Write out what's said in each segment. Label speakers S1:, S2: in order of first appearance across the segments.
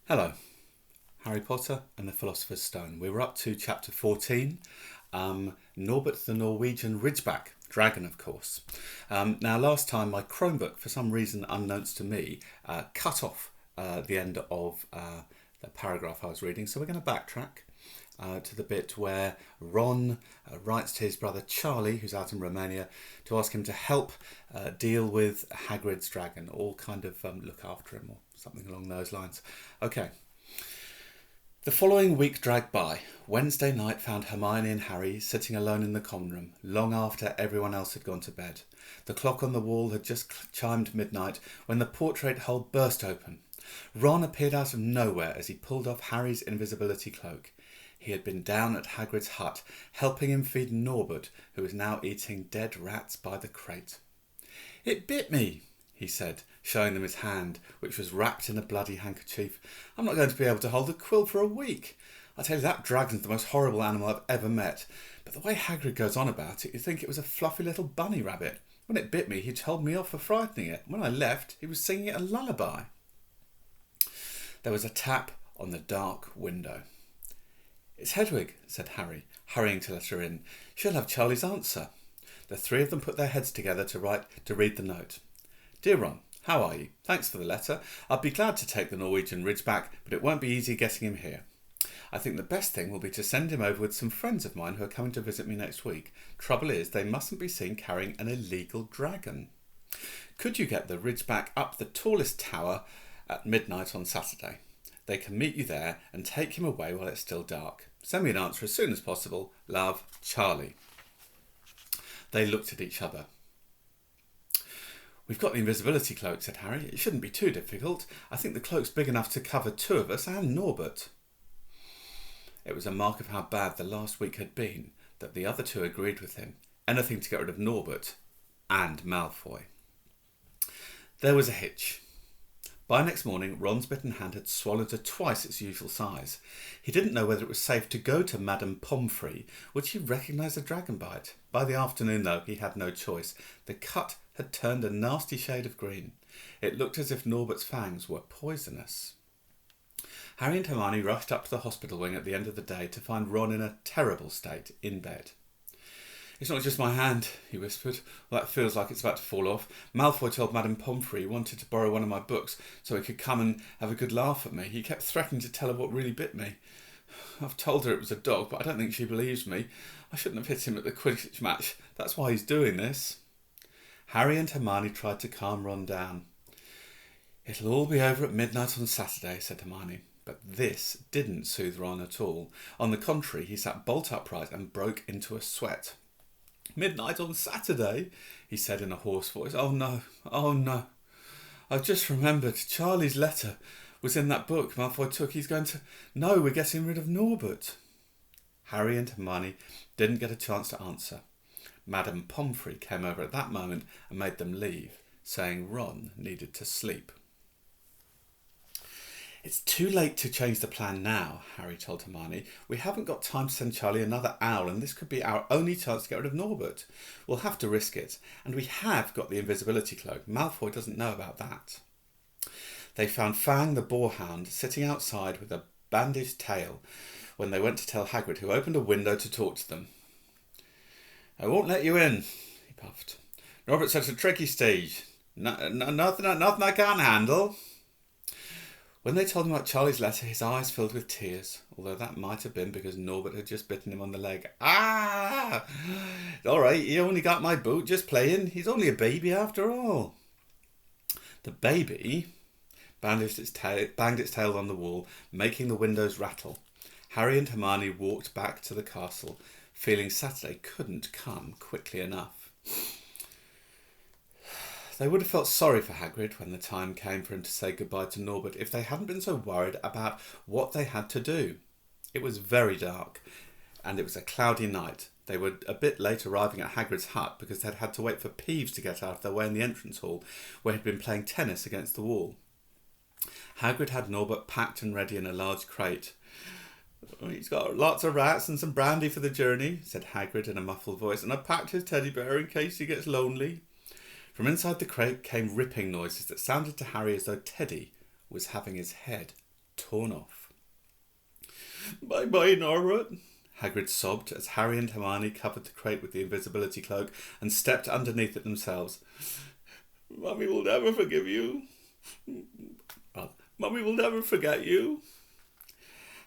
S1: Hello, Harry Potter and the Philosopher's Stone. We were up to chapter 14, Norbert the Norwegian Ridgeback, dragon of course. Now last time my Chromebook, for some reason unknowns to me, cut off the end of the paragraph I was reading, so we're going to backtrack to the bit where Ron writes to his brother Charlie, who's out in Romania, to ask him to help deal with Hagrid's dragon, or kind of look after him, or something along those lines. Okay. The following week dragged by. Wednesday night found Hermione and Harry sitting alone in the common room, long after everyone else had gone to bed. The clock on the wall had just chimed midnight when the portrait hole burst open. Ron appeared out of nowhere as he pulled off Harry's invisibility cloak. He had been down at Hagrid's hut, helping him feed Norbert, who was now eating dead rats by the crate. "It bit me," he said, showing them his hand, which was wrapped in a bloody handkerchief. "I'm not going to be able to hold a quill for a week. I tell you, that dragon's the most horrible animal I've ever met. But the way Hagrid goes on about it, you'd think it was a fluffy little bunny rabbit. When it bit me, he told me off for frightening it. When I left, he was singing it a lullaby." There was a tap on the dark window. "It's Hedwig," said Harry, hurrying to let her in. "She'll have Charlie's answer." The three of them put their heads together to read the note. "Dear Ron, how are you? Thanks for the letter. I'd be glad to take the Norwegian Ridgeback, but it won't be easy getting him here. I think the best thing will be to send him over with some friends of mine who are coming to visit me next week. Trouble is, they mustn't be seen carrying an illegal dragon. Could you get the Ridgeback up the tallest tower at midnight on Saturday? They can meet you there and take him away while it's still dark. Send me an answer as soon as possible. Love, Charlie." They looked at each other. "We've got the invisibility cloak," said Harry. "It shouldn't be too difficult. I think the cloak's big enough to cover two of us and Norbert." It was a mark of how bad the last week had been that the other two agreed with him. Anything to get rid of Norbert and Malfoy. There was a hitch. By next morning, Ron's bitten hand had swollen to twice its usual size. He didn't know whether it was safe to go to Madame Pomfrey. Would she recognise a dragon bite? By the afternoon, though, he had no choice. The cut had turned a nasty shade of green. It looked as if Norbert's fangs were poisonous. Harry and Hermione rushed up to the hospital wing at the end of the day to find Ron in a terrible state, in bed. "It's not just my hand," he whispered. "Well, that feels like it's about to fall off. Malfoy told Madame Pomfrey he wanted to borrow one of my books so he could come and have a good laugh at me. He kept threatening to tell her what really bit me. I've told her it was a dog, but I don't think she believes me. I shouldn't have hit him at the Quidditch match. That's why he's doing this." Harry and Hermione tried to calm Ron down. "It'll all be over at midnight on Saturday," said Hermione. But this didn't soothe Ron at all. On the contrary, he sat bolt upright and broke into a sweat. "Midnight on Saturday," he said in a hoarse voice. "Oh no, oh no. I've just remembered. Charlie's letter was in that book Malfoy took. He's going to know we're getting rid of Norbert." Harry and Hermione didn't get a chance to answer. Madame Pomfrey came over at that moment and made them leave, saying Ron needed to sleep. "It's too late to change the plan now," Harry told Hermione. "We haven't got time to send Charlie another hour, and this could be our only chance to get rid of Norbert. We'll have to risk it. And we have got the invisibility cloak. Malfoy doesn't know about that." They found Fang the boarhound sitting outside with a bandaged tail when they went to tell Hagrid, who opened a window to talk to them. "I won't let you in," he puffed. "Norbert's such a tricky stage. Nothing I can't handle." When they told him about Charlie's letter, his eyes filled with tears, although that might have been because Norbert had just bitten him on the leg. "Ah! All right, he only got my boot, just playing. He's only a baby after all." The baby banged its tail on the wall, making the windows rattle. Harry and Hermione walked back to the castle, feeling Saturday couldn't come quickly enough. They would have felt sorry for Hagrid when the time came for him to say goodbye to Norbert if they hadn't been so worried about what they had to do. It was very dark, and it was a cloudy night. They were a bit late arriving at Hagrid's hut because they'd had to wait for Peeves to get out of their way in the entrance hall, where he'd been playing tennis against the wall. Hagrid had Norbert packed and ready in a large crate. "He's got lots of rats and some brandy for the journey," said Hagrid in a muffled voice, "and I packed his teddy bear in case he gets lonely." From inside the crate came ripping noises that sounded to Harry as though Teddy was having his head torn off. "Bye-bye, Norbert," Hagrid sobbed as Harry and Hermione covered the crate with the invisibility cloak and stepped underneath it themselves. "Mummy will never forgive you. Well, Mummy will never forget you."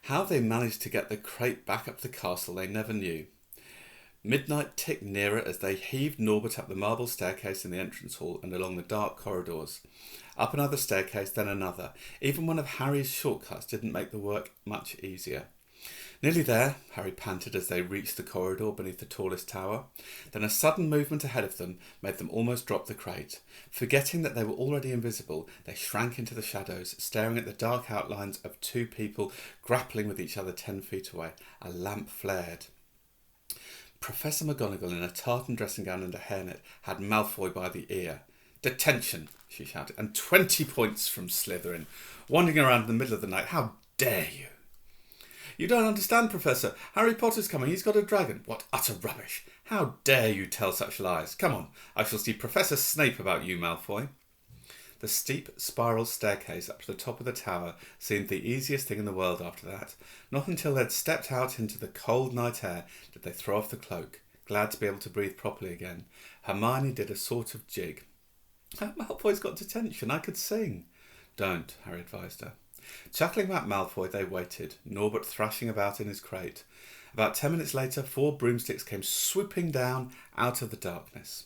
S1: How they managed to get the crate back up to the castle they never knew. Midnight ticked nearer as they heaved Norbert up the marble staircase in the entrance hall and along the dark corridors. Up another staircase, then another. Even one of Harry's shortcuts didn't make the work much easier. Nearly there, Harry panted as they reached the corridor beneath the tallest tower. Then a sudden movement ahead of them made them almost drop the crate. Forgetting that they were already invisible, they shrank into the shadows, staring at the dark outlines of two people grappling with each other 10 feet away. A lamp flared. Professor McGonagall, in a tartan dressing gown and a hairnet, had Malfoy by the ear. "Detention," she shouted, "and 20 points from Slytherin. Wandering around in the middle of the night, how dare you?" "You don't understand, Professor. Harry Potter's coming. He's got a dragon." "What utter rubbish. How dare you tell such lies? Come on, I shall see Professor Snape about you, Malfoy." The steep spiral staircase up to the top of the tower seemed the easiest thing in the world after that. Not until they'd stepped out into the cold night air did they throw off the cloak, glad to be able to breathe properly again. Hermione did a sort of jig. "Malfoy's got detention. I could sing." "Don't," Harry advised her. Chuckling about Malfoy, they waited, Norbert thrashing about in his crate. About 10 minutes later, 4 broomsticks came swooping down out of the darkness.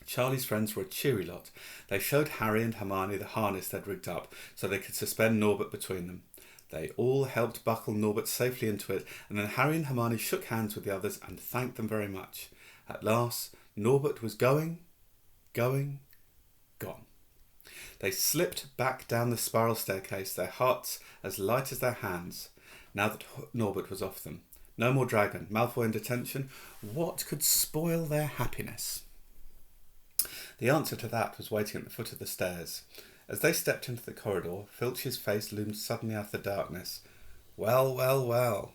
S1: Charlie's friends were a cheery lot. They showed Harry and Hermione the harness they'd rigged up so they could suspend Norbert between them. They all helped buckle Norbert safely into it, and then Harry and Hermione shook hands with the others and thanked them very much. At last, Norbert was gone. They slipped back down the spiral staircase, their hearts as light as their hands, now that Norbert was off them. No more dragon, Malfoy in detention. What could spoil their happiness? The answer to that was waiting at the foot of the stairs. As they stepped into the corridor, Filch's face loomed suddenly out of the darkness. "Well, well, well.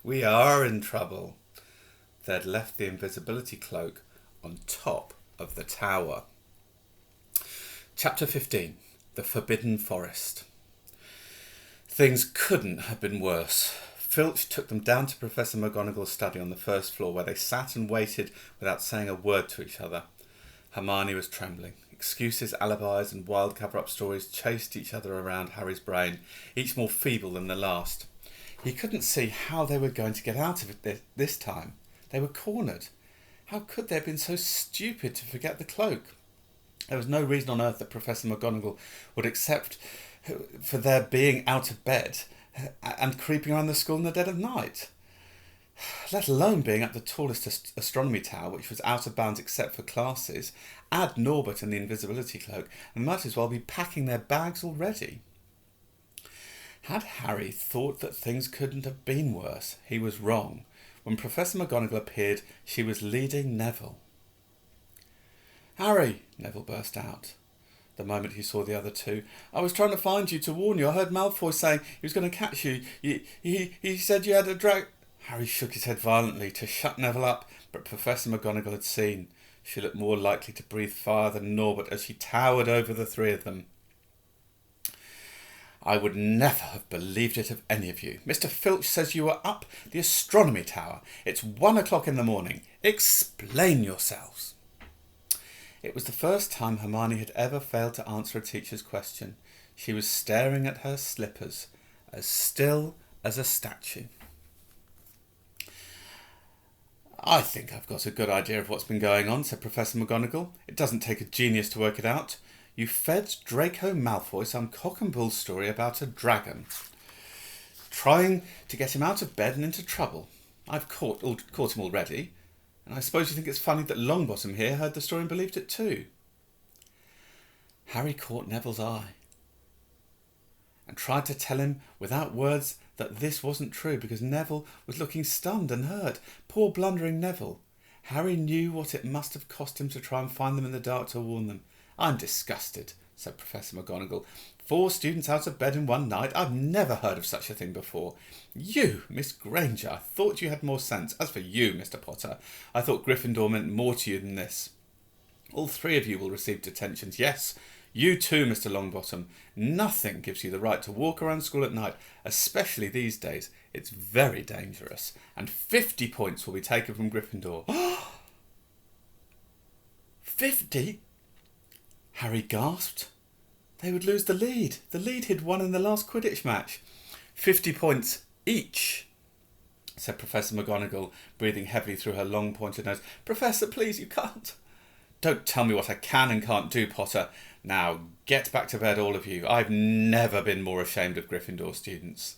S1: We are in trouble." They'd left the invisibility cloak on top of the tower. Chapter 15. The Forbidden Forest. Things couldn't have been worse. Filch took them down to Professor McGonagall's study on the first floor, where they sat and waited without saying a word to each other. Hermione was trembling. Excuses, alibis, and wild cover-up stories chased each other around Harry's brain, each more feeble than the last. He couldn't see how they were going to get out of it this time. They were cornered. How could they have been so stupid to forget the cloak? There was no reason on earth that Professor McGonagall would accept for their being out of bed and creeping around the school in the dead of night, let alone being at the tallest astronomy tower, which was out of bounds except for classes. Add Norbert and the invisibility cloak, and might as well be packing their bags already. Had Harry thought that things couldn't have been worse, he was wrong. When Professor McGonagall appeared, she was leading Neville. "Harry," Neville burst out the moment he saw the other two, "I was trying to find you to warn you. I heard Malfoy saying he was going to catch you. He said you had a drag..." Harry shook his head violently to shut Neville up, but Professor McGonagall had seen. She looked more likely to breathe fire than Norbert as she towered over the three of them. "I would never have believed it of any of you. Mr. Filch says you were up the astronomy tower. It's 1 o'clock in the morning. Explain yourselves." It was the first time Hermione had ever failed to answer a teacher's question. She was staring at her slippers, as still as a statue. "I think I've got a good idea of what's been going on," said Professor McGonagall. "It doesn't take a genius to work it out. You fed Draco Malfoy some cock and bull story about a dragon, trying to get him out of bed and into trouble. I've caught him already. And I suppose you think it's funny that Longbottom here heard the story and believed it too." Harry caught Neville's eye and tried to tell him without words that this wasn't true, because Neville was looking stunned and hurt. Poor blundering Neville. Harry knew what it must have cost him to try and find them in the dark to warn them. "I'm disgusted," said Professor McGonagall. 4 students out of bed in one night. I've never heard of such a thing before. You, Miss Granger, I thought you had more sense. As for you, Mr. Potter, I thought Gryffindor meant more to you than this. All 3 of you will receive detentions. Yes, You too, Mr. Longbottom. Nothing gives you the right to walk around school at night, especially these days. It's very dangerous. And 50 points will be taken from Gryffindor. 50? Harry gasped. They would lose the lead. The lead he'd won in the last Quidditch match. 50 points each, said Professor McGonagall, breathing heavily through her long pointed nose. Professor, please, you can't. Don't tell me what I can and can't do, Potter. Now, get back to bed, all of you. I've never been more ashamed of Gryffindor students.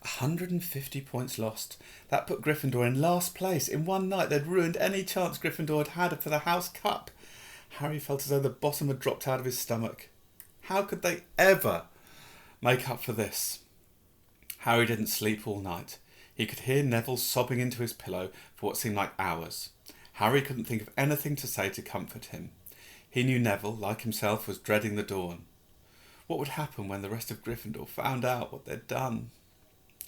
S1: 150 points lost. That put Gryffindor in last place. In one night, they'd ruined any chance Gryffindor had had for the House Cup. Harry felt as though the bottom had dropped out of his stomach. How could they ever make up for this? Harry didn't sleep all night. He could hear Neville sobbing into his pillow for what seemed like hours. Harry couldn't think of anything to say to comfort him. He knew Neville, like himself, was dreading the dawn. What would happen when the rest of Gryffindor found out what they'd done?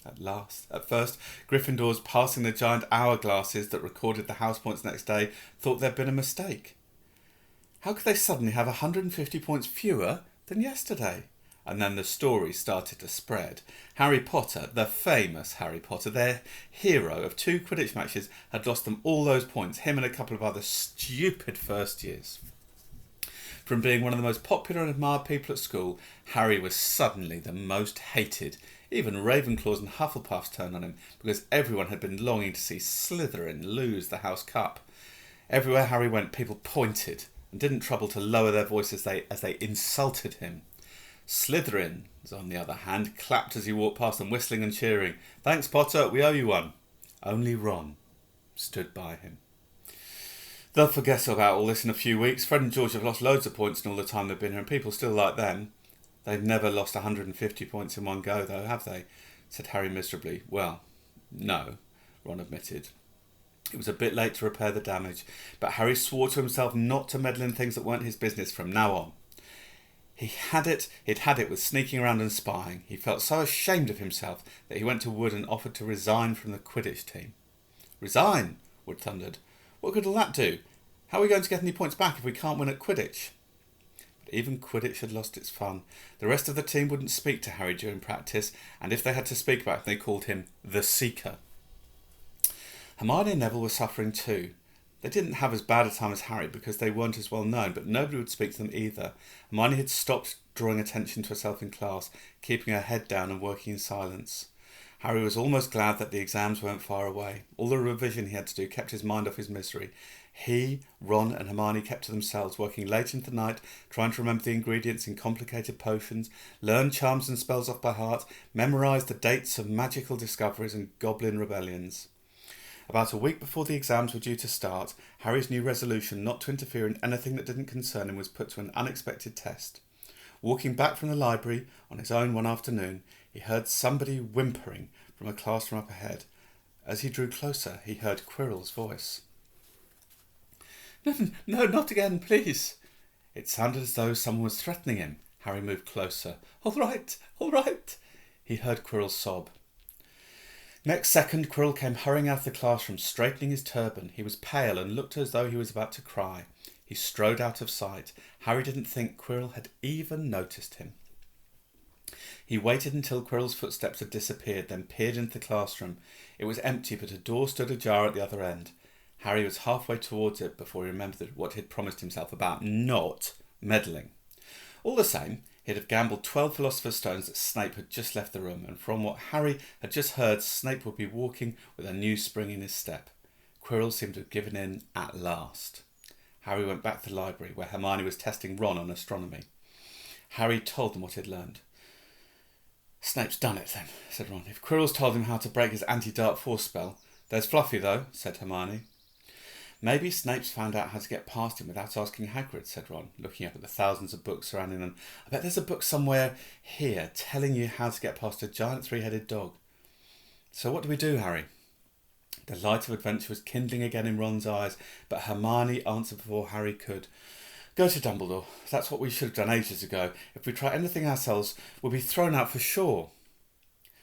S1: At first, Gryffindors passing the giant hourglasses that recorded the house points next day thought there'd been a mistake. How could they suddenly have 150 points fewer than yesterday? And then the story started to spread. Harry Potter, the famous Harry Potter, their hero of 2 Quidditch matches, had lost them all those points, him and a couple of other stupid first years. From being one of the most popular and admired people at school, Harry was suddenly the most hated. Even Ravenclaws and Hufflepuffs turned on him because everyone had been longing to see Slytherin lose the House Cup. Everywhere Harry went, people pointed and didn't trouble to lower their voices as they insulted him. Slytherin, on the other hand, clapped as he walked past them, whistling and cheering. Thanks, Potter, we owe you one. Only Ron stood by him. They'll forget about all this in a few weeks. Fred and George have lost loads of points in all the time they've been here, and people still like them. They've never lost 150 points in one go, though, have they? Said Harry miserably. Well, no, Ron admitted. It was a bit late to repair the damage, but Harry swore to himself not to meddle in things that weren't his business from now on. He'd had it with sneaking around and spying. He felt so ashamed of himself that he went to Wood and offered to resign from the Quidditch team. Resign? Wood thundered. What good will that do? How are we going to get any points back if we can't win at Quidditch? But even Quidditch had lost its fun. The rest of the team wouldn't speak to Harry during practice, and if they had to speak about him, they called him the Seeker. Hermione and Neville were suffering too. They didn't have as bad a time as Harry because they weren't as well known, but nobody would speak to them either. Hermione had stopped drawing attention to herself in class, keeping her head down and working in silence. Harry was almost glad that the exams weren't far away. All the revision he had to do kept his mind off his misery. He, Ron and Hermione kept to themselves, working late into the night, trying to remember the ingredients in complicated potions, learn charms and spells off by heart, memorise the dates of magical discoveries and goblin rebellions. About a week before the exams were due to start, Harry's new resolution not to interfere in anything that didn't concern him was put to an unexpected test. Walking back from the library on his own one afternoon, he heard somebody whimpering from a classroom up ahead. As he drew closer, he heard Quirrell's voice. No, not again, please. It sounded as though someone was threatening him. Harry moved closer. All right. He heard Quirrell sob. Next second, Quirrell came hurrying out of the classroom, straightening his turban. He was pale and looked as though he was about to cry. He strode out of sight. Harry didn't think Quirrell had even noticed him. He waited until Quirrell's footsteps had disappeared, then peered into the classroom. It was empty, but a door stood ajar at the other end. Harry was halfway towards it before he remembered what he had promised himself about not meddling. All the same, he'd have gambled 12 Philosopher's Stones that Snape had just left the room, and from what Harry had just heard, Snape would be walking with a new spring in his step. Quirrell seemed to have given in at last. Harry went back to the library, where Hermione was testing Ron on astronomy. Harry told them what he'd learned. Snape's done it, then, said Ron. If Quirrell's told him how to break his anti-dark force spell. There's Fluffy, though, said Hermione. Maybe Snape's found out how to get past him without asking Hagrid, said Ron, looking up at the thousands of books surrounding them. I bet there's a book somewhere here telling you how to get past a giant three-headed dog. So what do we do, Harry? The light of adventure was kindling again in Ron's eyes, but Hermione answered before Harry could. Go to Dumbledore. That's what we should have done ages ago. If we try anything ourselves, we'll be thrown out for sure.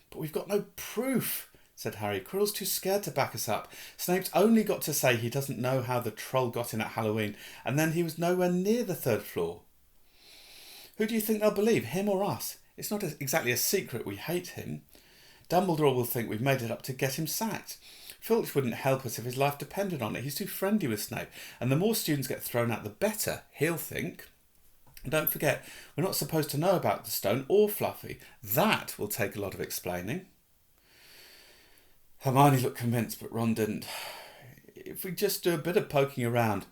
S1: But we've got no proof, said Harry. Quirrell's too scared to back us up. Snape's only got to say he doesn't know how the troll got in at Halloween, and then he was nowhere near the third floor. Who do you think they'll believe, him or us? It's not exactly a secret we hate him. Dumbledore will think we've made it up to get him sacked. Filch wouldn't help us if his life depended on it. He's too friendly with Snape. And the more students get thrown out, the better, he'll think. And don't forget, we're not supposed to know about the stone or Fluffy. That will take a lot of explaining. Hermione looked convinced, but Ron didn't. If we just do a bit of poking around.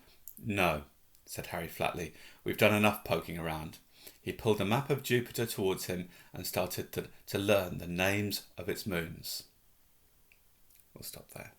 S1: No, said Harry flatly. We've done enough poking around. He pulled a map of Jupiter towards him and started to learn the names of its moons. We'll stop there.